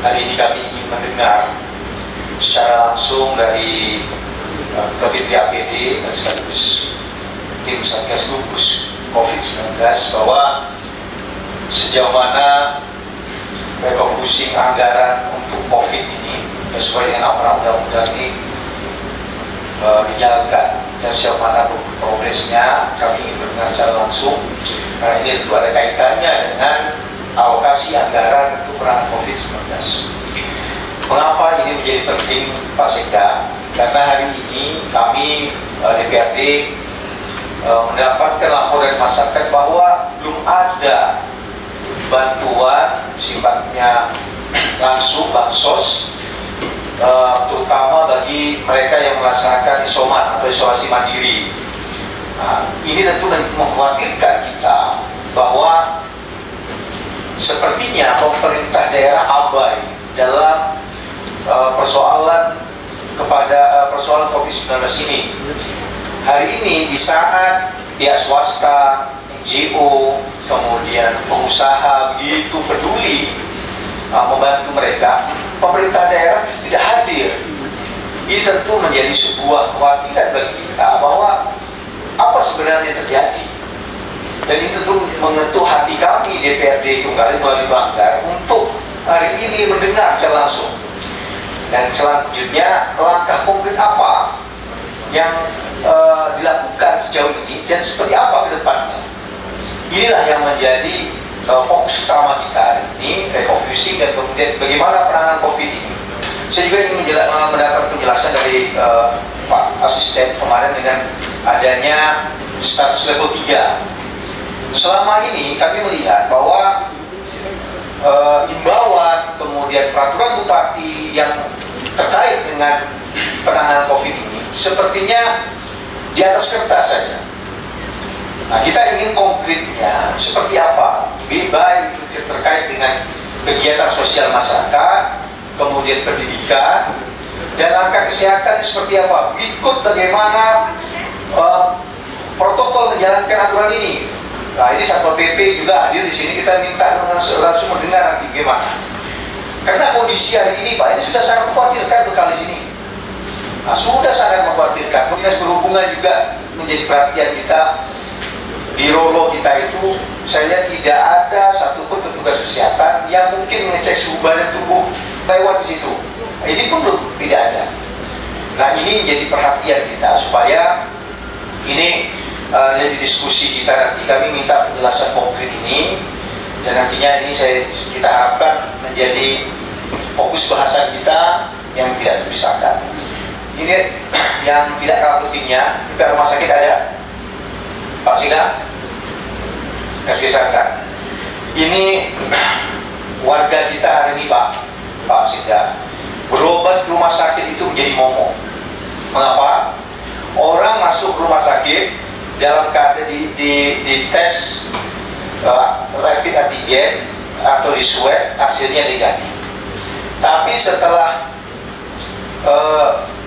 hari ini kami ingin mendengar secara langsung dari Kabit APD dan sekaligus tim Satgas Gugus COVID-19 bahwa sejauh mana refocusing anggaran untuk COVID ini sesuai dengan amanah undang-undang ini dijalankan dan sejauh mana progresnya. Kami ingin mendengar secara langsung karena ini tentu ada kaitannya dengan alokasi anggaran untuk penanganan COVID-19. Mengapa ini menjadi penting, Pak Sekda? Karena hari ini kami DPRD mendapatkan laporan dari masyarakat bahwa belum ada bantuan sifatnya langsung bansos, terutama bagi mereka yang melaksanakan isoman atau isolasi mandiri. Nah, ini tentu mengkhawatirkan kita bahwa sepertinya pemerintah daerah abai dalam persoalan COVID-19 ini. Hari ini di saat pihak swasta, NGO, kemudian pengusaha begitu peduli membantu mereka, pemerintah daerah tidak hadir. Ini tentu menjadi sebuah kekhawatiran bagi kita bahwa apa sebenarnya terjadi. Dan ini tentu menyentuh hati kami DPRD Tunggal melalui Banggar untuk hari ini mendengar secara langsung. Dan selanjutnya langkah konkret apa yang dilakukan sejauh ini dan seperti apa ke depannya. Inilah yang menjadi fokus utama kita hari ini, refocusing dan kemudian bagaimana penanganan COVID ini. Saya juga ingin mendapat penjelasan dari Pak Asisten kemarin dengan adanya status level 3. Selama ini kami melihat bahwa himbauan kemudian peraturan bupati yang terkait dengan penanganan COVID ini sepertinya di atas kertas saja. Nah, kita ingin konkretnya seperti apa, baik terkait dengan kegiatan sosial masyarakat, kemudian pendidikan, dan langkah kesehatan seperti apa, ikut bagaimana protokol menjalankan aturan ini. Nah, ini Satpol PP juga hadir di sini, kita minta langsung mendengar nanti bagaimana. Karena kondisi hari ini, Pak, ini sudah sangat mengkhawatirkan bekal di sini. Nah, sudah sangat mengkhawatirkan. Dinas Perhubungan juga menjadi perhatian kita. Di Rolo kita itu, saya tidak ada satupun petugas kesehatan yang mungkin mengecek suhu badan tubuh lewat di situ. Nah, ini pun belum tidak ada. Nah, ini menjadi perhatian kita supaya ini jadi diskusi kita nanti. Kami minta penjelasan konkret ini dan nantinya ini kita harapkan menjadi fokus bahasan kita yang tidak terpisahkan. Ini yang tidak kalah pentingnya, di rumah sakit ada Pak Sina, SK Sangka. Ini warga kita hari ini Pak Sina, berobat ke rumah sakit itu menjadi momok. Mengapa? Orang masuk rumah sakit dalam keadaan di tes rapid antigen atau di swab hasilnya negatif. Tapi setelah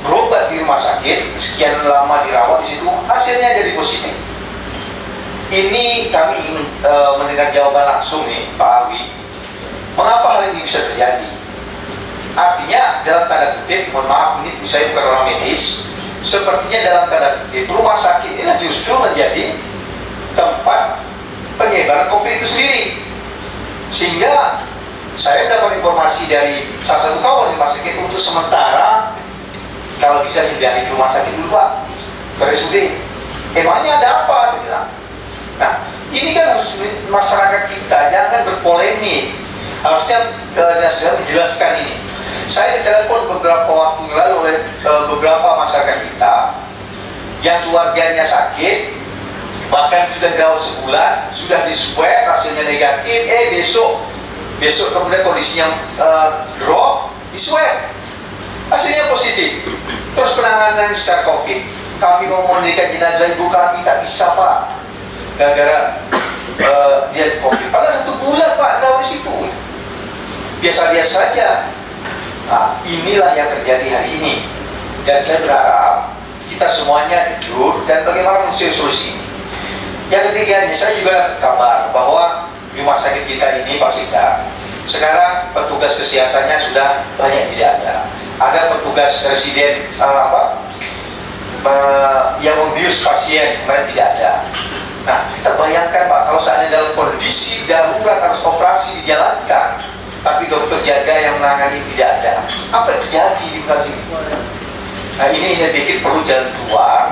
berobat di rumah sakit, sekian lama dirawat di situ, hasilnya jadi positif. Ini kami ingin mendengar jawaban langsung nih, Pak Awi. Mengapa hal ini bisa terjadi? Artinya dalam tanda kutip, mohon maaf, ini saya bukan orang medis, sepertinya dalam tanda kutip rumah sakit inilah justru menjadi tempat penyebaran COVID itu sendiri. Sehingga saya mendapat informasi dari salah satu kawan di rumah sakit untuk sementara kalau bisa hindari ke rumah sakit dulu, Pak, ke RSUD. Emangnya ada apa? Saya bilang. Nah, ini kan harus masyarakat kita jangan berpolemik. Harusnya saya menjelaskan ini. Saya ditelepon beberapa waktu lalu oleh beberapa masyarakat kita yang keluarganya sakit, bahkan sudah dirawat sebulan, sudah di swab hasilnya negatif. Besok kemudian kondisinya drop, di swab hasilnya positif. Terus penanganan secara COVID, kami mau memandikan jenazah ibu kami tak bisa, Pak, gara-gara dia COVID. Padahal 1 bulan, Pak, dirawat di situ, biasa-biasa saja. Nah, inilah yang terjadi hari ini, dan saya berharap kita semuanya jujur dan bagaimana mencari solusi ini. Yang ketiganya, saya juga dapat kabar bahwa di rumah sakit kita ini, Pak Sita, Sekarang petugas kesehatannya sudah banyak tidak ada. Ada petugas residen yang membius pasien, kemarin tidak ada. Nah, kita bayangkan Pak, kalau seandainya dalam kondisi darurat harus operasi dijalankan, tapi dokter jaga yang menangani tidak ada, apa yang terjadi di belakang sini? Nah, ini saya pikir perlu jalan keluar,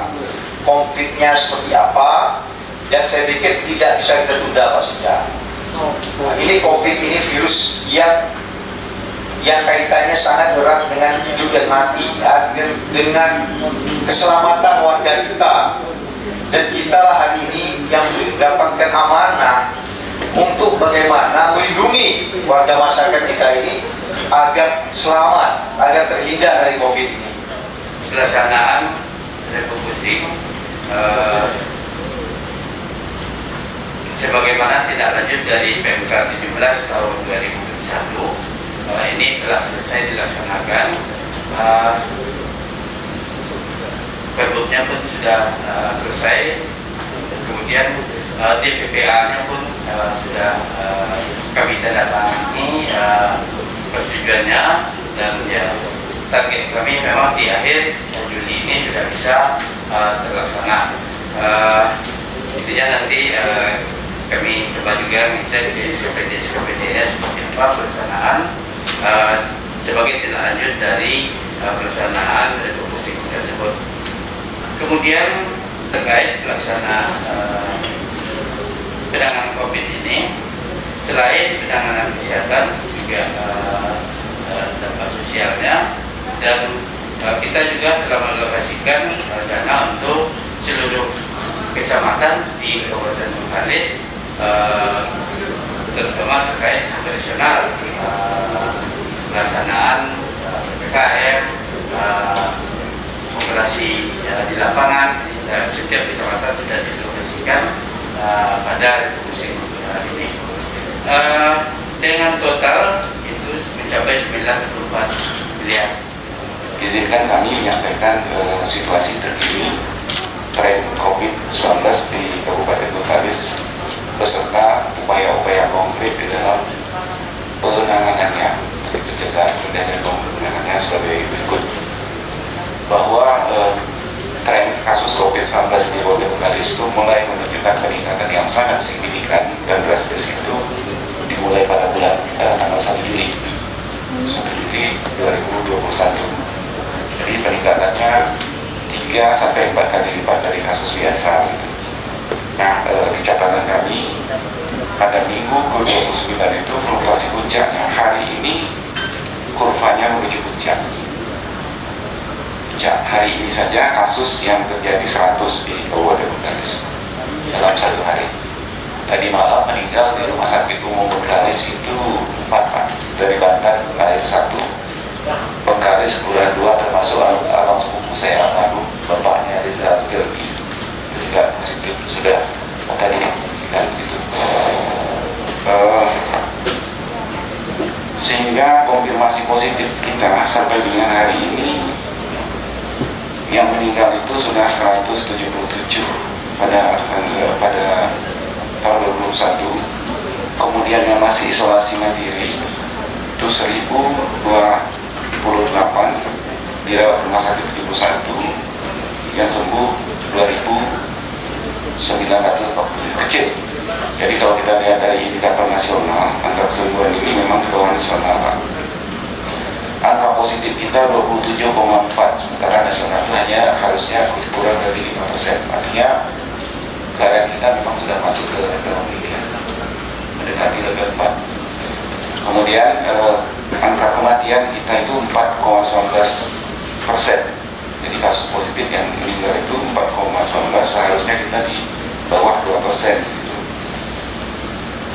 konfliknya seperti apa, dan saya pikir tidak bisa kita tunda Pak Sinda. Nah, ini COVID, ini virus yang kaitannya sangat erat dengan hidup dan mati, ya, dengan keselamatan warga kita. Dan kita lah hari ini yang mendapatkan amanah untuk bagaimana melindungi warga masyarakat kita ini agar selamat, agar terhindar dari COVID ini. Pelaksanaan refocusing sebagaimana tidak lanjut dari PMK 17 tahun 2021 ini telah selesai dilaksanakan. Perbuknya pun sudah selesai, kemudian DPPA-nya pun sudah kami tandatangani persetujuannya, dan ya target kami memang di akhir Juli ini sudah bisa terlaksana. Intinya nanti kami coba juga minta di SKPD-nya seperti apa pelaksanaan sebagai tindak lanjut dari pelaksanaan refocusing tersebut. Kemudian terkait pelaksana penanganan COVID ini, selain penanganan kesehatan juga dampak sosialnya, dan kita juga telah mengalokasikan dana untuk seluruh kecamatan di Kabupaten Bengkalis, terutama terkait operasional pelaksanaan PPKM, operasi di lapangan. Setiap kecamatan sudah dialokasikan pada refocusing ini dengan total itu mencapai 94 miliar. Izinkan kami menyampaikan situasi terkini tren COVID-19 di Kabupaten Bengkalis beserta upaya-upaya konkret di dalam penanganannya, pencegahan dan penanganannya sebagai berikut. Bahwa tren kasus COVID-19 di Kabupaten Bengkalis itu mulai menunjukkan peningkatan yang sangat signifikan dan drastis, itu dimulai pada bulan tanggal 1 Juli 2021. Jadi peningkatannya 3-4 kali lipat dari kasus biasa. Nah, di catatan kami pada minggu ke-29 itu fluktuasi puncaknya, hari ini kurvanya menuju puncak. Hari ini saja kasus yang terjadi 100 di Kabupaten Bengkalis dalam satu hari. Tadi malam meninggal di Rumah Sakit Umum Bengkalis itu 4 Pak. Dari Banten lahir 1, Bengkalis Kelurahan 2 termasuk abang sepupu saya almarhum bapaknya Rizal Gerbi, juga positif sudah tadi kan gitu. Sehingga konfirmasi positif kita sampai dengan hari ini yang meninggal itu sudah 177 pada tahun 2021. Kemudian yang masih isolasi mandiri itu 1028, dirawat rumah sakit 71, yang sembuh 2.940, kecil. Jadi kalau kita lihat dari indikator nasional, angka kesembuhan ini memang di bawah nasional. Angka positif kita 27,4, sementara nasional itu hanya harusnya kurang dari 5%. Artinya negara kita memang sudah masuk ke level 3, mendekati level 4. Kemudian angka kematian kita itu 4,19%. Jadi kasus positif yang meninggal itu 4,19, seharusnya kita di bawah 2%.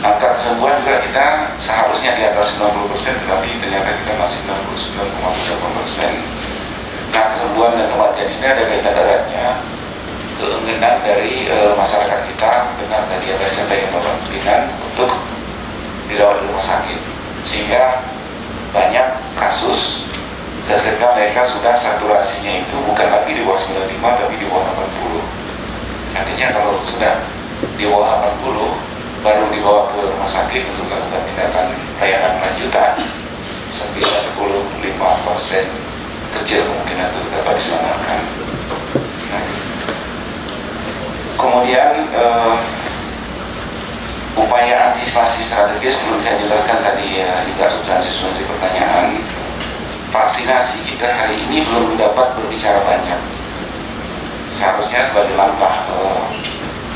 Angka kesembuhan juga kita seharusnya di atas 90%, tetapi ternyata kita masih 99,3%. Nah, kesembuhan dan kematian ini ada kaitan eratnya keengganan dari masyarakat kita, benar tadi ada saya yang Bapak bilang, untuk dirawat di rumah sakit, sehingga banyak kasus ketika mereka sudah saturasinya itu bukan lagi di bawah 95 tapi di bawah 80. Artinya kalau sudah di bawah 80 baru dibawa ke rumah sakit untuk melakukan tindakan layanan lanjutan. 95% kecil kemungkinan itu dapat diselamatkan. Nah, kemudian upaya antisipasi strategis perlu saya jelaskan tadi juga substansi pertanyaan. Vaksinasi kita hari ini belum dapat berbicara banyak. Seharusnya sebagai langkah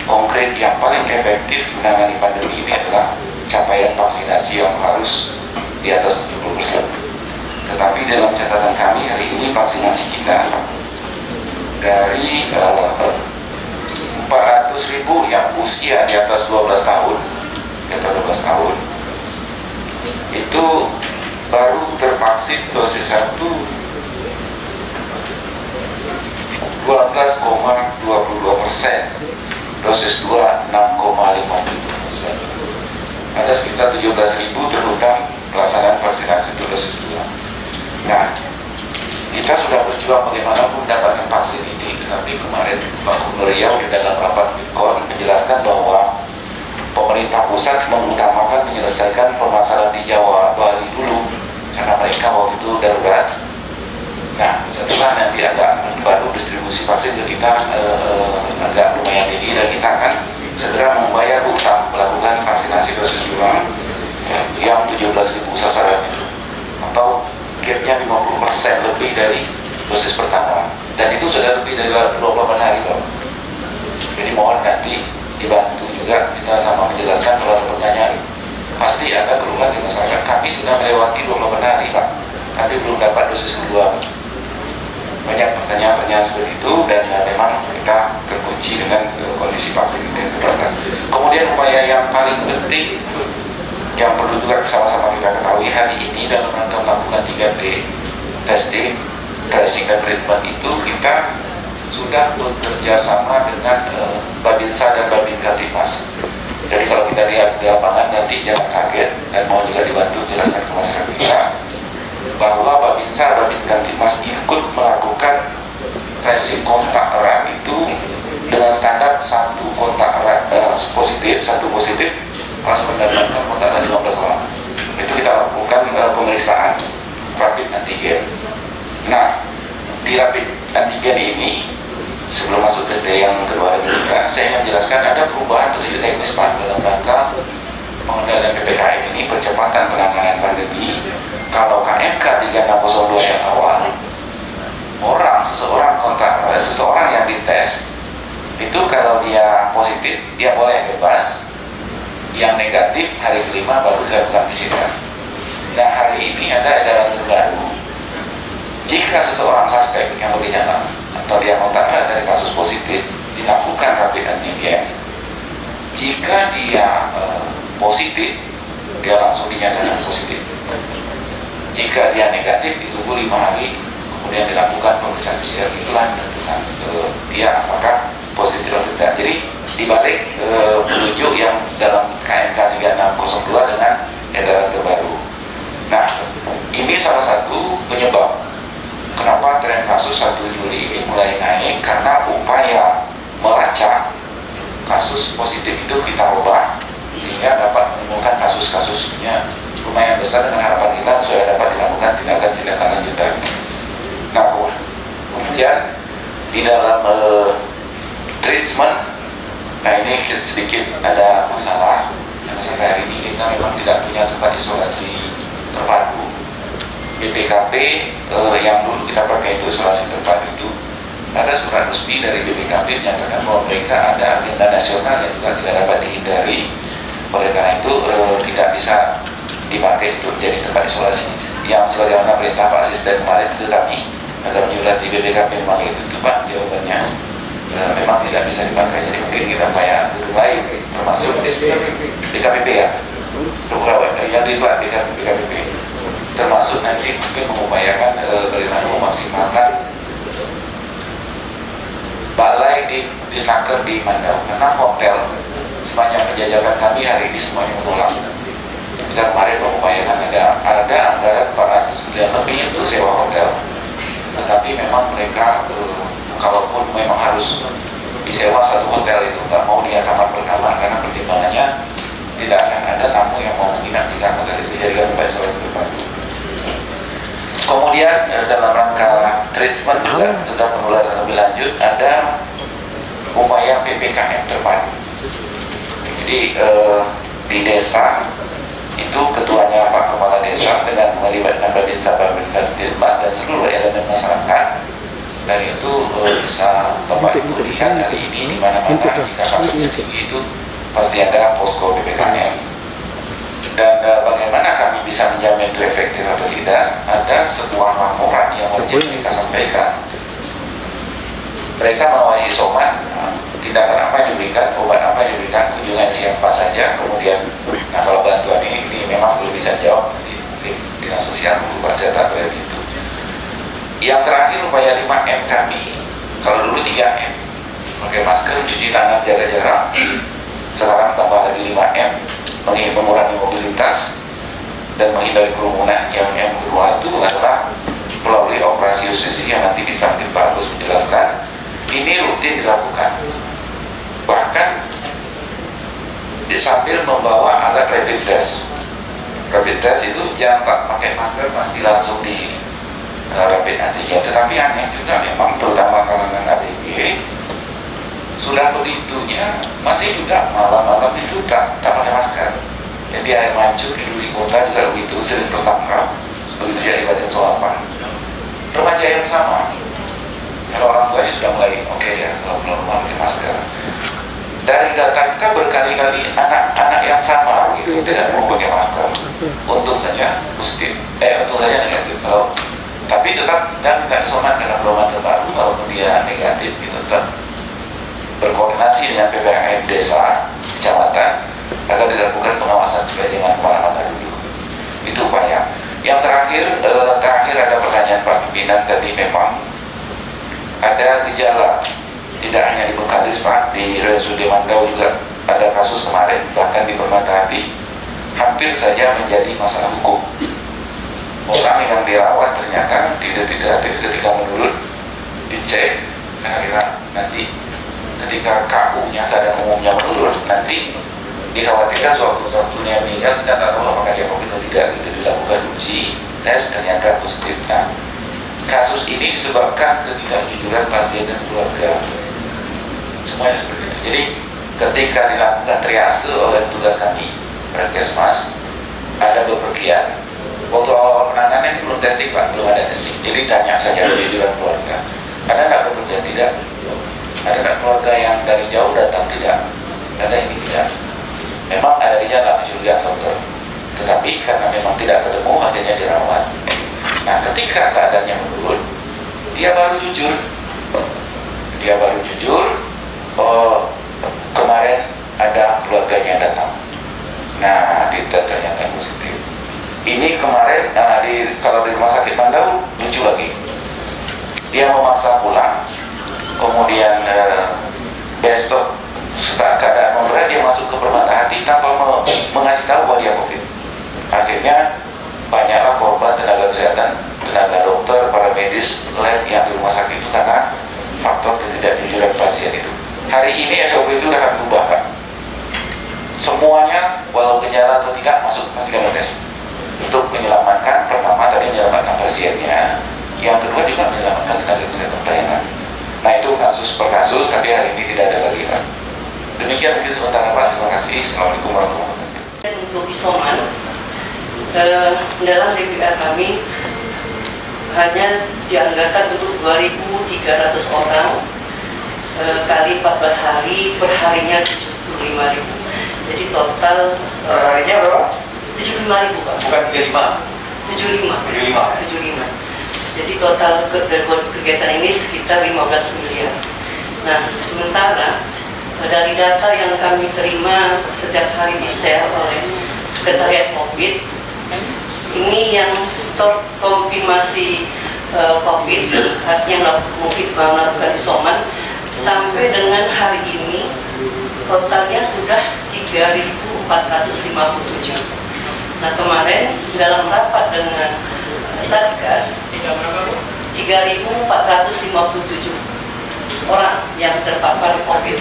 konkret yang paling efektif menangani pandemi ini adalah capaian vaksinasi yang harus di atas 70%. Tetapi dalam catatan kami hari ini vaksinasi kita dari 400.000 yang usia di atas 12 tahun, itu baru tervaksin dosis 1 12,22%, dosis 2 6,57%. Ada sekitar 17.000 terutama pelaksanaan vaksinasi untuk dosis 2. Nah, kita sudah berjuang bagaimanapun mendapatkan vaksin ini, tetapi kemarin Pak Gubernur Riau di dalam rapat Bikon menjelaskan bahwa pemerintah pusat mengutamakan menyelesaikan permasalahan di Jawa Bali dulu karena mereka waktu itu darurat. Nah, setelah nanti ada baru distribusi vaksin ke kita agak lumayan tinggi, dan kita akan segera membayar hutang melakukan vaksinasi dosis 2 yang 17.000 sasaran itu, atau gapnya 50% lebih dari dosis pertama, dan itu sudah lebih dari 28 hari Pak. Jadi mohon nanti dibantu juga kita sama menjelaskan kalau ada pertanyaan. Pasti ada keluhan di masyarakat, kami sudah melewati 28 hari Pak, tapi belum dapat dosis kedua. Banyak pertanyaan-pertanyaan seperti itu, dan memang kita terkunci dengan kondisi vaksin yang terbatas. Kemudian upaya yang paling penting yang perlu juga sama-sama kita ketahui hari ini dalam rangka melakukan 3T, testing, tracing, dan treatment, itu kita sudah bekerja sama dengan Babinsa dan Babinka Tipmas. Jadi kalau kita lihat di lapangan nanti jangan kaget, dan mau juga dibantu jelaskan ke masyarakat kita bahwa Babinsa dan Babinka Tipmas ikut melakukan tracing kontak erat itu dengan standar satu kontak erat satu positif harus mendapatkan kontak dari 15 orang. Itu kita lakukan pemeriksaan rapid antigen. Nah, di rapid antigen ini sebelum masuk ke T yang kedua dan ketiga, saya ingin menjelaskan ada perubahan petunjuk teknis Pak dalam rangka pengendalian PPKM ini, percepatan penanganan pandemi. Kalau KMK 3602 yang awal, seseorang yang dites itu kalau dia positif dia boleh bebas, yang negatif hari kelima baru dilakukan PCR. Nah, hari ini ada edaran terbaru, jika seseorang suspek yang bergejala atau dia kontak dari kasus positif dilakukan rapid antigen. Jika dia positif, dia langsung dinyatakan positif. Jika dia negatif, ditunggu 5 hari, kemudian dilakukan pemeriksaan PCR. Itulah menentukan dia apakah positif atau tidak. Jadi dibalik petunjuk yang dalam KMK 3602 dengan edaran terbaru. Nah, ini salah satu penyebab kenapa tren kasus 1 Juli ini mulai naik, karena upaya melacak kasus positif itu kita ubah sehingga dapat menemukan kasus-kasusnya lumayan besar, dengan harapan kita supaya dapat dilakukan tindakan-tindakan lanjutan. Nah, kemudian di dalam treatment, nah ini sedikit ada masalah karena sampai hari ini kita memang tidak punya tempat isolasi terpadu. BPKP yang dulu kita pakai itu isolasi terpadu itu ada surat resmi dari BPKP menyatakan bahwa mereka ada agenda nasional yang juga tidak dapat dihindari. Oleh karena itu tidak bisa dipakai untuk jadi tempat isolasi. Yang sebagaimana perintah Pak Asisten kemarin itu kami agar menyurati BPKP memang itu Pak jawabannya. Memang tidak bisa dipakai, jadi mungkin kita bayar gedung lain, termasuk DKPP ya, pegawai yang di BKPP, termasuk nanti mungkin mengupayakan bagaimana memaksimalkan balai di Snaker di Mandau, karena hotel sepanjang penjajakan kami hari ini semuanya menolak. Kita kemarin mengupayakan ada anggaran 400 miliar lebih untuk sewa hotel, tetapi memang mereka kalaupun memang harus disewa satu hotel itu nggak mau dia kamar per kamar, karena pertimbangannya mau menginap di kamar dari dijadikan tempat isolasi terpadu. Kemudian dalam rangka treatment juga setelah penularan lebih lanjut ada upaya PPKM terpadu. Jadi di desa itu ketuanya Pak Kepala Desa dengan melibatkan Babinsa, Babinmas dan seluruh elemen masyarakat, dan itu bisa Bapak Ibu lihat hari ini di mana-mana jika kasusnya tinggi itu pasti ada posko PPKM. Dan bagaimana kami bisa menjamin itu efektif atau tidak, ada sebuah laporan yang wajib mereka sampaikan. Mereka mengawasi isoman, tindakan apa yang diberikan, obat apa yang diberikan, kunjungan siapa saja, kemudian nah kalau bantuan ini memang belum bisa jawab, nanti mungkin dinas sosial lupa saya tak berarti itu. Yang terakhir upaya 5M kami, kalau dulu 3M, pakai masker, cuci tangan, jaga jarak, sekarang tambah lagi 5M, mengurangi mobilitas dan menghindari kerumunan. Yang M kedua itu adalah melalui operasi justisi yang nanti bisa Pak Agus menjelaskan. Ini rutin dilakukan, bahkan sambil membawa alat rapid test. Rapid test itu jangan tak pakai masker pasti langsung di rapid antigen. Tetapi aneh juga memang terutama kalangan ABG sudah begitunya masih juga malam-malam itu tak pakai masker. Jadi air mancur dulu di kota juga begitu sering tertangkap, begitu juga di Badan Solapan. Remaja yang sama. Kalau orang tuanya sudah mulai oke ya kalau keluar rumah pakai masker. Dari data kita berkali-kali anak-anak yang sama gitu tidak mau pakai masker. Untung saja positif, untung saja negatif. Kalau tapi tetap dan tidak isoman karena gelombang terbaru, walaupun dia negatif itu tetap berkoordinasi dengan PPKM desa, kecamatan agar dilakukan pengawasan supaya jangan kemana-mana dulu. Itu upaya. Yang terakhir ada pertanyaan Pak pimpinan tadi, memang ada gejala tidak hanya di Bengkalis Pak, di RSUD Mandau juga ada kasus kemarin, bahkan di Permata-Hati hampir saja menjadi masalah hukum. Orang yang dirawat ternyata tidak ketika menurun dicek karena nanti ketika KU-nya keadaan umumnya menurun, nanti dikhawatirkan suatu-suatunya meninggal, kita tak tahu apakah dia COVID atau tidak, itu dilakukan uji tes ternyata positif. Nah, kasus ini disebabkan ketidakjujuran pasien dan keluarga, semuanya seperti itu. Jadi ketika dilakukan triase oleh petugas kami Puskesmas, ada bepergian. Waktu awal penanganan belum testing Pak, belum ada testing. Jadi tanya saja kejujuran keluarga, ada tidak bepergian? Tidak. Ada tidak keluarga yang dari jauh datang? Tidak. Ada ini tidak. Memang ada gejala kecurigaan dokter, tetapi karena memang tidak ketemu akhirnya dirawat. Nah, ketika keadaannya menurun, dia baru jujur. Oh, kemarin ada keluarganya datang. Nah, dites ternyata positif. Ini kemarin, kalau di rumah sakit Mandau lucu lagi. Dia memaksa pulang, kemudian besok setelah keadaan memberat dia masuk ke Permata-Hati tanpa mengasih tahu bahwa dia COVID. Akhirnya banyaklah korban tenaga kesehatan, tenaga dokter, para medis, lab yang di rumah sakit itu karena faktor ketidakjujuran pasien itu. Hari ini SOP itu sudah kami ubah Pak. Semuanya walau gejala atau tidak masuk pasti kami tes. Untuk menyelamatkan, pertama tadi menyelamatkan pasiennya, yang kedua juga menyelamatkan tenaga kesehatan pelayanan. Nah itu kasus per kasus, tapi hari ini tidak ada lagi Pak. Demikian mungkin sementara Pak, terima kasih. Assalamualaikum warahmatullahi wabarakatuh. Untuk isoman, dalam DPR kami hanya dianggarkan untuk 2.300 orang kali 14 hari, per harinya 75.000. Jadi total Harinya berapa? 75.000 Pak. Bukan 35. 75. Jadi total kegiatan ini sekitar 15 miliar. Nah, sementara dari data yang kami terima setiap hari di-share oleh Sekretariat COVID, ini yang terkonfirmasi COVID, artinya mungkin melakukan isoman, sampai dengan hari ini totalnya sudah 3.457. Nah kemarin dalam rapat dengan Satgas 3.457 orang yang terpapar COVID.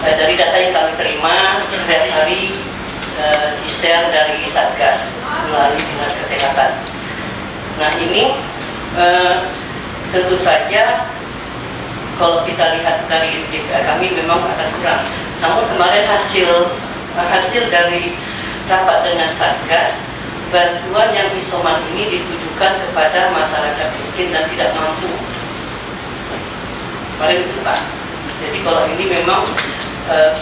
Dari data yang kami terima setiap hari di-share dari Satgas melalui Dinas Kesehatan. Nah ini tentu saja kalau kita lihat dari DPA kami memang akan kurang. Namun kemarin hasil dari rapat dengan Satgas, bantuan yang isoman ini ditujukan kepada masyarakat miskin dan tidak mampu. Kemarin itu Pak. Jadi kalau ini memang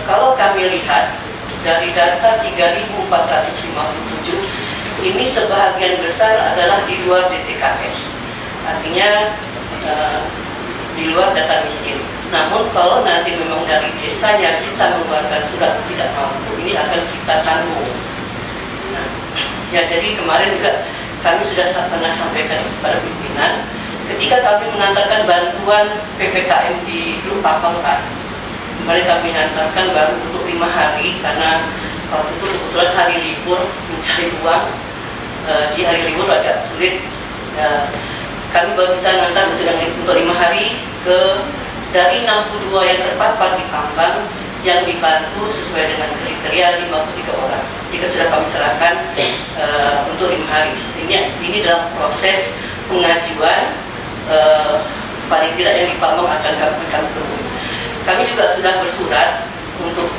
kalau kami lihat dari data 3.457 ini sebahagian besar adalah di luar DTKS. Artinya di luar data miskin. Namun kalau nanti memang dari desanya bisa mengeluarkan surat tidak mampu, ini akan kita tanggung. Nah, ya jadi kemarin juga kami sudah pernah sampaikan kepada pimpinan, ketika kami mengantarkan bantuan PPKM di grup Papangka, kemarin kami mengantarkan baru untuk 5 hari karena waktu itu kebetulan hari libur mencari uang, di hari libur agak sulit. Kami baru bisa ngantar untuk 5 hari dari 62 yang terpapar di Pambang yang dibantu sesuai dengan kriteria 53 orang. Jika sudah kami serahkan untuk 5 hari. Ini dalam proses pengajuan, paling tidak yang di Pambang akan kami penuhi. Kami juga sudah bersurat untuk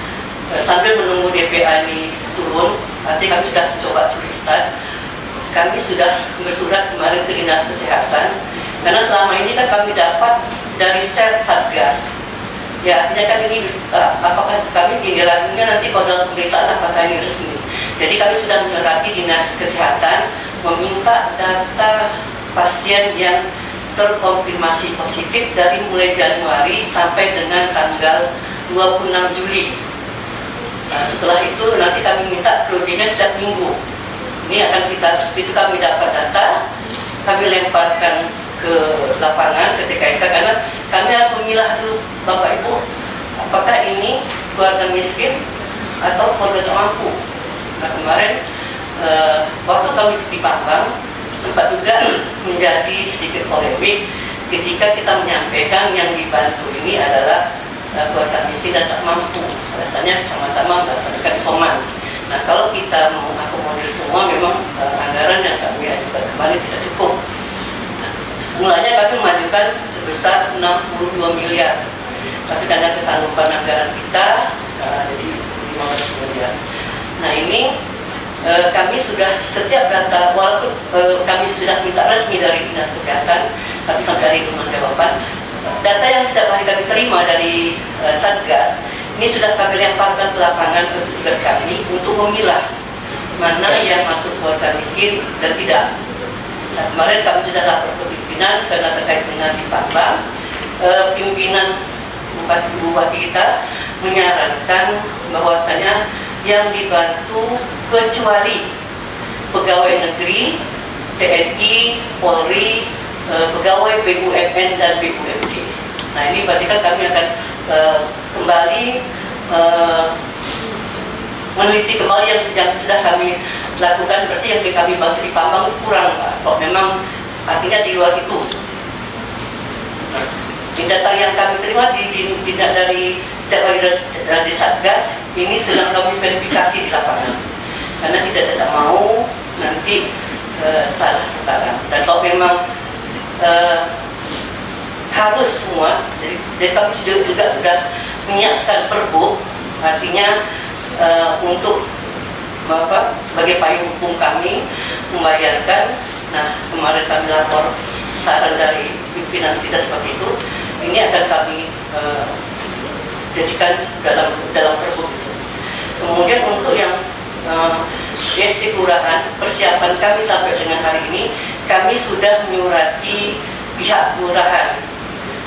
sambil menunggu DPA ini turun, nanti kami sudah coba tuliskan. Kami sudah bersurat kemarin ke Dinas Kesehatan, karena selama ini kan kami dapat dari Satgas. Ya artinya kan ini apakah kami diragunya nanti kalau dalam pemeriksaan apakah ini resmi. Jadi kami sudah menyurati Dinas Kesehatan meminta data pasien yang terkonfirmasi positif dari mulai Januari sampai dengan tanggal 26 Juli. Nah, setelah itu nanti kami minta periodenya setiap minggu. Ini akan itu kami dapat data, kami lemparkan ke lapangan, ke TKSK, karena kami harus memilah dulu Bapak Ibu, apakah ini keluarga miskin atau keluarga tak mampu. Nah kemarin waktu kami di Pambang sempat juga menjadi sedikit polemik ketika kita menyampaikan yang dibantu ini adalah keluarga miskin dan tak mampu, alasannya sama-sama melaksanakan isoman. Nah kalau kita mau akomodir semua memang anggaran yang kami ajukan kemarin tidak cukup. Nah, mulanya kami mengajukan sebesar 62 miliar, tapi karena kesanggupan anggaran kita jadi 15 miliar. Nah ini kami sudah setiap data, walaupun kami sudah minta resmi dari Dinas Kesehatan, tapi sampai hari ini belum jawaban. Data yang setiap hari kami terima dari Satgas ini sudah kami lemparkan ke lapangan ke petugas kami untuk memilah mana yang masuk keluarga miskin dan tidak. Nah, kemarin kami sudah lapor ke pimpinan karena terkait dengan di Pambang, pimpinan bupati kita menyarankan bahwasanya yang dibantu kecuali pegawai negeri, TNI, Polri, pegawai BUMN dan BUMD. Nah ini berarti kan kami akan kembali meneliti kembali yang sudah kami lakukan. Berarti yang kami bantu di Pambang itu kurang Pak, kalau memang artinya di luar itu. Nah, di data yang kami terima dari setiap hari dari Satgas ini sedang kami verifikasi di lapangan, karena kita tidak mau nanti salah sasaran. Dan kalau memang harus semua, jadi kami juga sudah menyiapkan perbu, artinya untuk sebagai payung hukum kami membayarkan. Nah kemarin kami lapor saran dari pimpinan tidak seperti itu, ini akan kami jadikan dalam perbu itu. Kemudian untuk yang SD kelurahan, persiapan kami sampai dengan hari ini, kami sudah menyurati pihak kelurahan.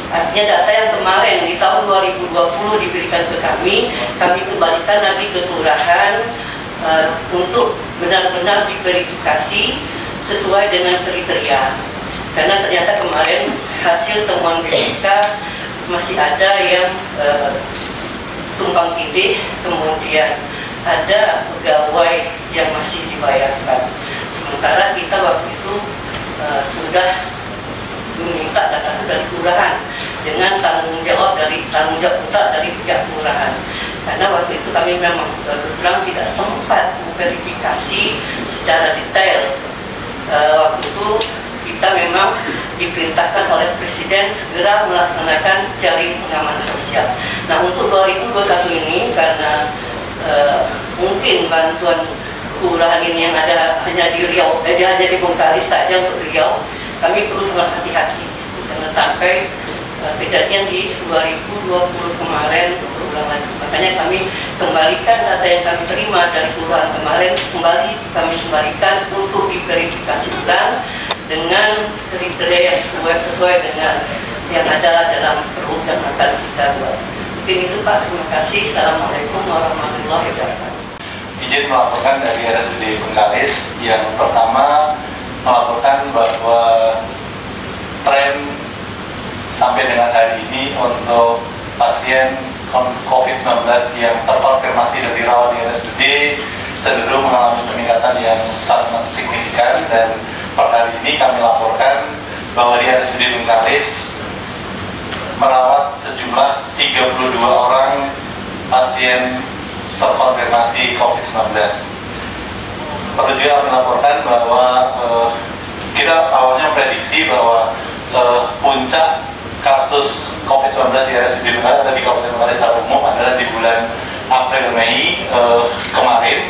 Artinya data yang kemarin di tahun 2020 diberikan ke kami kembalikan lagi ke kelurahan untuk benar-benar diverifikasi sesuai dengan kriteria. Karena ternyata kemarin hasil temuan BPK masih ada yang tumpang tindih, kemudian ada pegawai yang masih dibayarkan. Sementara kita waktu itu sudah meminta data dari kelurahan dengan tanggung jawab utama dari pihak kelurahan. karena waktu itu kami memang terus terang tidak sempat memverifikasi secara detail. Waktu itu kita memang diperintahkan oleh Presiden segera melaksanakan jaring pengaman sosial. Nah, untuk 2021 ini karena mungkin bantuan kelurahan ini yang ada hanya di Riau, hanya di Bengkalis saja untuk Riau, kami perlu sangat hati-hati jangan sampai kejadian di 2020 kemarin berulang lagi. Makanya kami kembalikan data yang kami terima dari kelurahan kemarin, kembali kami kembalikan untuk diverifikasi ulang dengan kriteria yang sesuai dengan yang ada dalam perhub yang akan kita buat. Mungkin itu Pak, terima kasih. Assalamualaikum warahmatullahi wabarakatuh. Izin melaporkan dari RSUD Bengkalis. Yang pertama, melaporkan bahwa tren sampai dengan hari ini untuk pasien COVID-19 yang terkonfirmasi dan dirawat di RSUD cenderung mengalami peningkatan yang sangat signifikan, dan per hari ini kami laporkan bahwa di RSUD Bengkalis merawat sejumlah 32 orang pasien terkonfirmasi COVID-19. Perlu juga melaporkan bahwa kita awalnya prediksi bahwa puncak kasus COVID-19 di RSUD Bengkalis atau di Kabupaten Bengkalis secara umum adalah di bulan April Mei kemarin,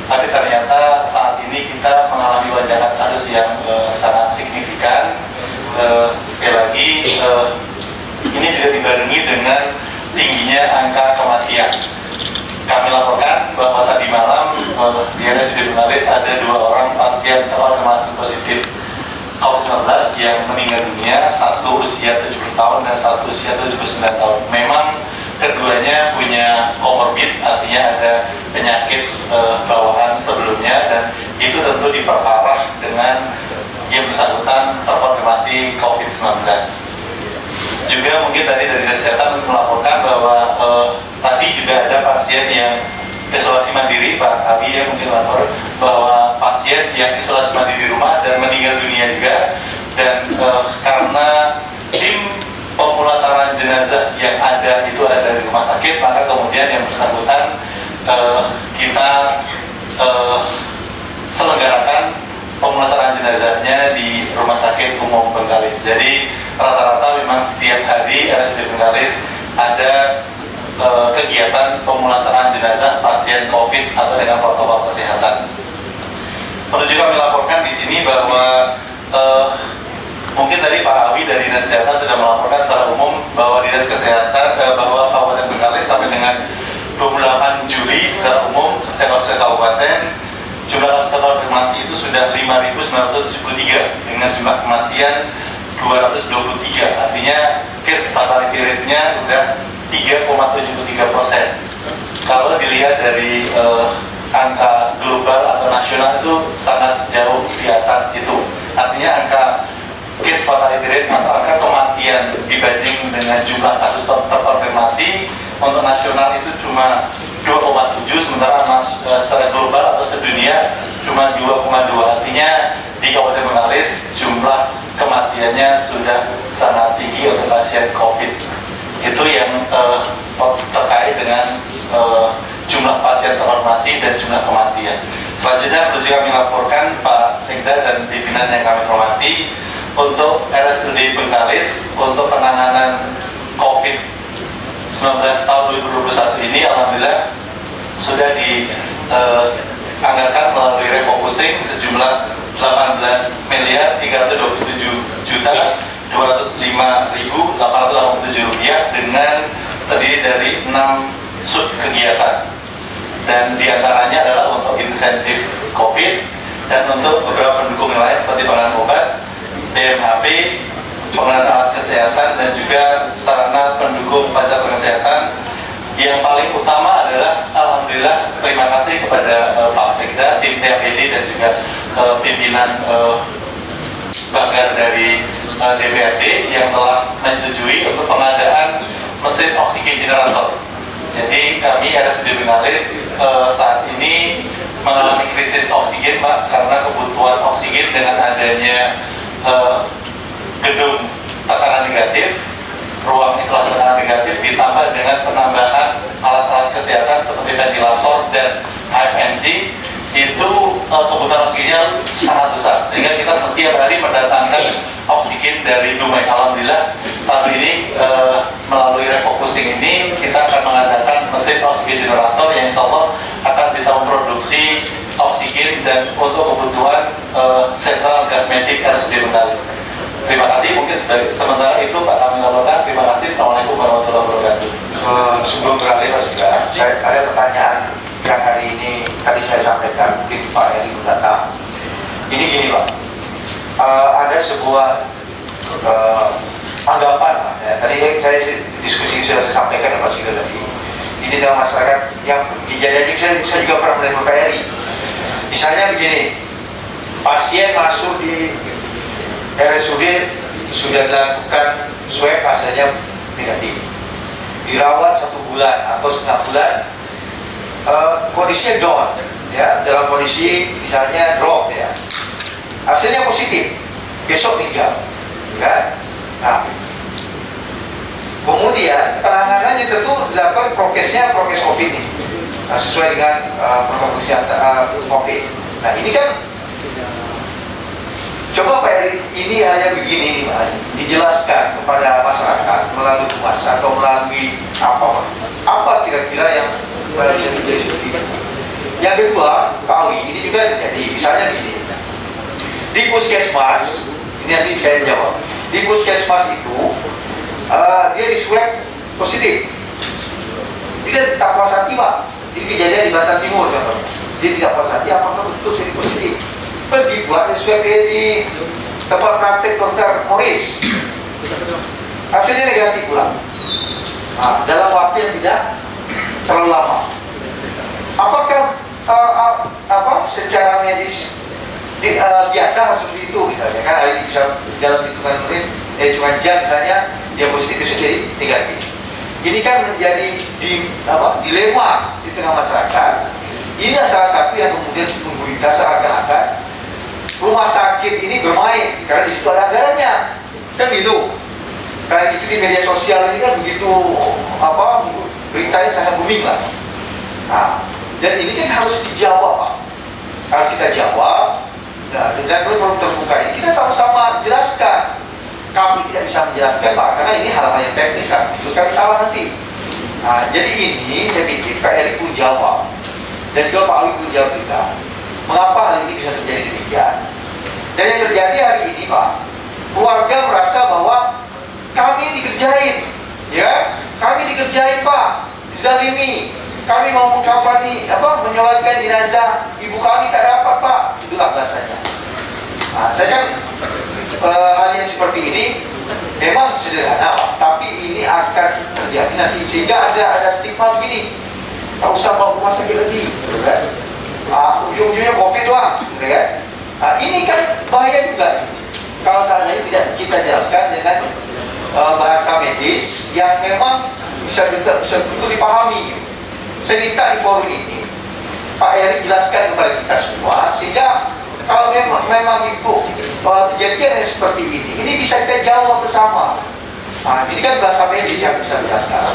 tapi ternyata saat ini kita mengalami lonjakan kasus yang sangat signifikan. Sekali lagi, ini juga dibarengi dengan tingginya angka kematian. Kami laporkan bahwa tadi malam di RSUD Bengkalis ada 2 orang pasien terkonfirmasi positif COVID-19 yang meninggal dunia, satu usia 70 tahun dan satu usia 79 tahun. Memang keduanya punya komorbid, artinya ada penyakit bawaan sebelumnya, dan itu tentu diperparah dengan yang bersangkutan terkonfirmasi COVID-19. Juga mungkin tadi dari kesehatan melaporkan bahwa tadi juga ada pasien yang isolasi mandiri, Pak Abi yang mungkin lapor bahwa pasien yang isolasi mandiri di rumah dan meninggal dunia juga, dan karena tim pemulasaran jenazah yang ada itu ada dari rumah sakit, maka kemudian yang bersangkutan kita selenggarakan pemulasaran jenazahnya di Rumah Sakit Umum Bengkalis. Jadi rata-rata memang setiap hari RSUD Bengkalis ada kegiatan pemulasaran jenazah pasien COVID atau dengan protokol kesehatan. Perlu juga kami laporkan di sini bahwa mungkin tadi Pak Awi dari Dinas Kesehatan sudah melaporkan secara umum bahwa Dinas Kesehatan bahwa Kabupaten Bengkalis sampai dengan 28 Juli secara umum secara kabupaten jumlah kasus terkonfirmasi itu sudah 5.973 dengan jumlah kematian 223. Artinya case fatality rate-nya sudah 3,73%. Kalau dilihat dari angka global atau nasional itu sangat jauh di atas itu. Artinya angka case fatality rate atau angka kematian dibanding dengan jumlah kasus terkonfirmasi untuk nasional itu cuma 2,7, sementara secara global atau sedunia cuma 2,2. Artinya di Kabupaten Bengkalis jumlah kematiannya sudah sangat tinggi untuk pasien COVID. Itu yang terkait dengan jumlah pasien terkonfirmasi dan jumlah kematian. Selanjutnya perlu juga kami laporkan Pak Sekda dan pimpinan yang kami hormati untuk RSUD Bengkalis untuk penanganan COVID-19 tahun 2021 ini, alhamdulillah sudah dianggarkan melalui refocusing sejumlah 18.207.205.887 rupiah dengan terdiri dari 6 sub kegiatan, dan diantaranya adalah untuk insentif COVID dan untuk beberapa pendukung yang lain seperti pengadaan obat, BMHP, pengadaan alat kesehatan, dan juga sarana pendukung fasilitas kesehatan. Yang paling utama adalah alhamdulillah terima kasih kepada Pak Sekda, tim TAPD dan juga pimpinan Banggar dari DPRD yang telah menyetujui untuk pengadaan mesin oksigen generator. Jadi kami RSUD Bengkalis saat ini mengalami krisis oksigen, Pak, karena kebutuhan oksigen dengan adanya gedung tekanan negatif ruang isolasi tekanan negatif ditambah dengan penambahan alat-alat kesehatan seperti ventilator dan HFNC, itu kebutuhan oksigennya sangat besar, sehingga kita setiap hari mendatangkan oksigen dari Dumai. Alhamdulillah tahun ini melalui refocusing ini kita akan mengadakan mesin oksigen generator yang insya Allah akan bisa memproduksi oksigen dan untuk kebutuhan sentral gas medik RSUD Bengkalis. Terima kasih. Mungkin sementara itu Pak kami laporkan. Terima kasih. Assalamualaikum warahmatullahi wabarakatuh. Sebelum beralih Mas Indra, saya ada pertanyaan yang hari ini tadi saya sampaikan, mungkin Pak Eri belum datang. Ini gini Pak, ada sebuah anggapan, ya. Tadi saya diskusi sudah saya sampaikan dengan Pak Sigel tadi. Ini dalam masyarakat yang kejadian ini saya juga pernah melihat Pak Eri. Misalnya begini, pasien masuk di RSUD sudah dilakukan swab hasilnya negatif, dirawat 1 bulan atau setengah bulan, kondisinya down, ya, dalam kondisi misalnya drop, ya, hasilnya positif, besok meninggal, kan? Nah, kemudian penanganannya tentu dilakukan prokesnya prokes COVID ini, sesuai dengan protokol kesehatan COVID. Nah ini kan coba Pak Eri, ini hanya begini Pak, dijelaskan kepada masyarakat melalui humas atau melalui apa kira-kira yang bisa menjadi seperti itu. Yang kedua, Pak Awi, ini juga terjadi, misalnya begini, di puskesmas, ini nanti saya jawab, di puskesmas itu dia di swab positif, dia tak puas hati Pak. Ini kejadian di Banten Timur contohnya, dia tidak puas hati apakah betul saya positif, pergi buat swab di tempat praktek dokter Morris, hasilnya negatif pula. Nah, dalam waktu yang tidak terlalu lama. Apakah secara medis biasa seperti itu misalnya, kan hari ini bisa dalam hitungan menit, hitungan jam misalnya dia positif bisa jadi negatif. Ini kan menjadi dilema di tengah masyarakat. Ini salah satu yang kemudian memberita seakan-akan rumah sakit ini bermain karena di situ ada anggarannya, kan gitu. Karena itu di media sosial ini kan begitu beritanya sangat booming lah. Nah, dan ini kan harus dijawab Pak. Kalau kita jawab, dan belum terbuka ini kita sama-sama jelaskan. Kami tidak bisa menjelaskan Pak, karena ini hal-hal yang teknis kan, itu kami salah nanti. Nah, jadi ini saya pikir Pak Eri pun jawab, dan juga Pak Awi pun jawab juga. Mengapa hal ini bisa terjadi demikian? Dan yang terjadi hari ini Pak, keluarga merasa bahwa kami dikerjain, ya, kami dikerjain Pak, dizalimi. Kami mau menyolatkan jenazah ibu kami tak dapat Pak, itulah bahasanya. Nah, saya kan hal yang seperti ini memang sederhana Pak, tapi ini akan terjadi nanti sehingga ada stigma begini, tak usah bawa rumah sakit lagi, gitu kan? Ujung-ujungnya COVID doang, gitu kan? Nah, ini kan bahaya juga. Kalau seandainya tidak kita jelaskan dengan bahasa medis yang memang bisa betul dipahami. Saya minta di forum ini Pak Eri jelaskan kepada kita semua, sehingga kalau memang itu kejadian yang seperti ini bisa kita jawab bersama. Nah, ini kan bahasa medis yang bisa dijelaskan.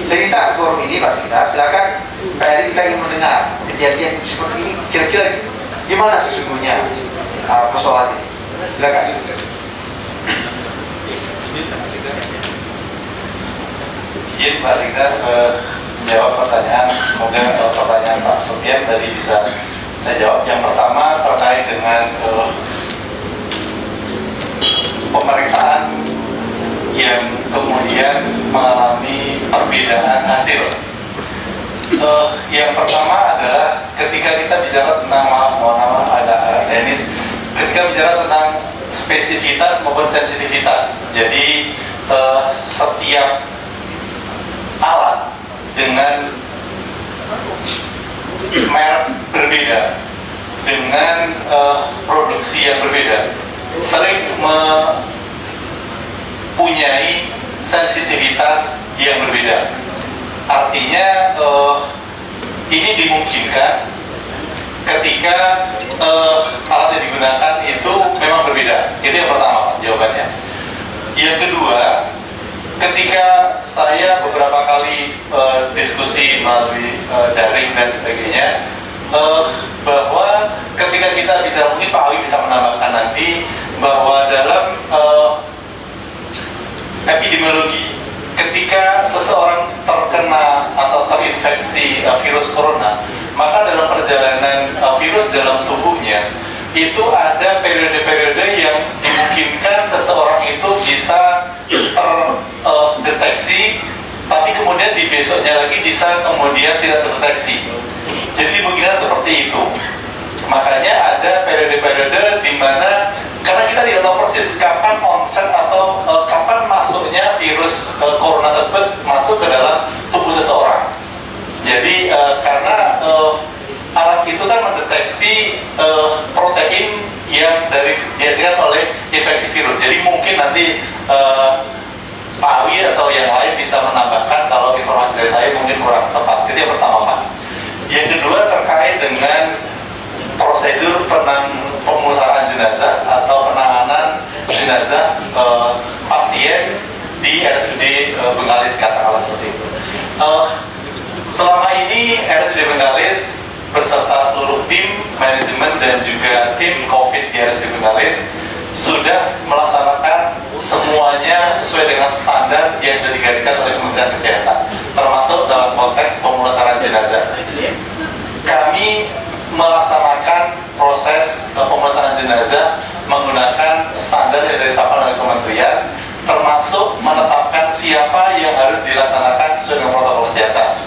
Saya minta forum ini Pak Sikda, silakan Pak Eri, kita ingin mendengar kejadian seperti ini kira-kira gimana sesungguhnya persoalan ini. Silakan. Izin Pak Sikda menjawab pertanyaan, semoga pertanyaan Pak Sofian tadi bisa saya jawab. Yang pertama terkait dengan pemeriksaan yang kemudian mengalami perbedaan hasil. Yang pertama adalah ketika kita bicara tentang agak teknis, ketika bicara tentang spesifitas maupun sensitivitas. Jadi setiap alat dengan merek berbeda, dengan produksi yang berbeda, sering mempunyai sensitivitas yang berbeda. Artinya ini dimungkinkan ketika alat yang digunakan itu memang berbeda. Itu yang pertama jawabannya. Yang kedua, ketika saya beberapa kali diskusi melalui daring dan sebagainya, bahwa ketika kita bicara, mungkin Pak Awi bisa menambahkan nanti, bahwa dalam epidemiologi, ketika seseorang terkena atau terinfeksi virus corona, maka dalam perjalanan virus dalam tubuhnya itu ada periode-periode yang dimungkinkan seseorang itu bisa terdeteksi, tapi kemudian di besoknya lagi bisa kemudian tidak terdeteksi. Jadi dimungkinkan seperti itu. Makanya ada periode-periode di mana, karena kita tidak tahu persis kapan onset atau kapan masuknya virus corona tersebut masuk ke dalam tubuh seseorang. Jadi karena alat itu kan mendeteksi protein yang dihasilkan oleh infeksi virus. Jadi mungkin nanti Pak Awi atau yang lain bisa menambahkan kalau informasi dari saya mungkin kurang tepat. Itu yang pertama, Pak. Yang kedua terkait dengan prosedur pemulasaran jenazah atau penanganan jenazah pasien di RSUD Bengkalis, katakanlah seperti itu. Selama ini RSUD Bengkalis beserta seluruh tim manajemen dan juga tim COVID di RSUD Bengkalis sudah melaksanakan semuanya sesuai dengan standar yang sudah digariskan oleh Kementerian Kesehatan, termasuk dalam konteks pemulasaran jenazah. Kami melaksanakan proses pemulasaran jenazah menggunakan standar yang ditetapkan oleh kementerian, termasuk menetapkan siapa yang harus dilaksanakan sesuai dengan protokol kesehatan.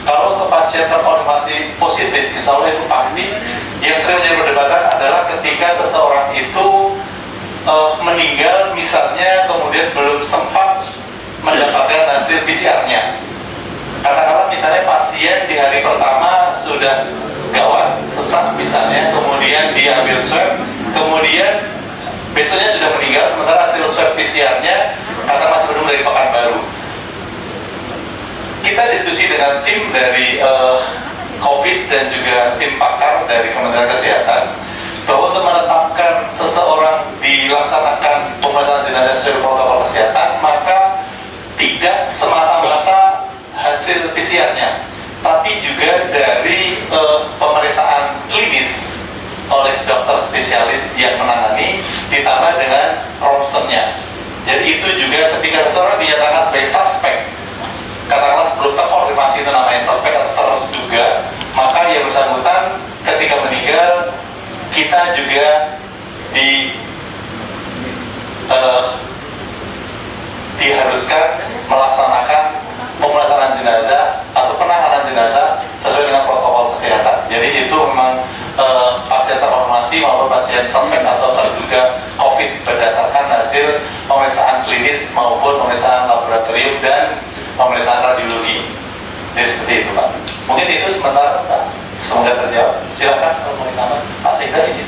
Kalau untuk pasien terkonfirmasi positif, insya Allah itu pasti. Yang sering menjadi perdebatan adalah ketika seseorang itu meninggal misalnya, kemudian belum sempat mendapatkan hasil PCR-nya. Katakanlah misalnya pasien di hari pertama sudah gawat, sesak misalnya, kemudian diambil swab, kemudian besoknya sudah meninggal, sementara hasil swab PCR-nya kata masih belum dari Pekanbaru. Kita diskusi dengan tim dari COVID dan juga tim pakar dari Kementerian Kesehatan bahwa untuk menetapkan seseorang dilaksanakan pemulasaran jenazah sesuai protokol kesehatan, maka tidak semata-mata hasil PCR-nya, tapi juga dari pemeriksaan klinis oleh dokter spesialis yang menangani, ditambah dengan ronsennya. Jadi itu juga ketika seseorang dinyatakan sebagai suspek, katakanlah sebelum terkonfirmasi itu namanya suspek atau terduga, maka yang bersangkutan ketika meninggal kita juga diharuskan melaksanakan pemulasaran jenazah atau penanganan jenazah sesuai dengan protokol kesehatan. Jadi itu memang pasien terkonfirmasi maupun pasien suspek atau terduga COVID berdasarkan hasil pemeriksaan klinis maupun pemeriksaan laboratorium dan pemeriksaan radiologi. Jadi seperti itu, Pak. Mungkin itu sementara, Pak. Semoga terjawab. Silakan kalau mau ditambah. Pak Sekda izin.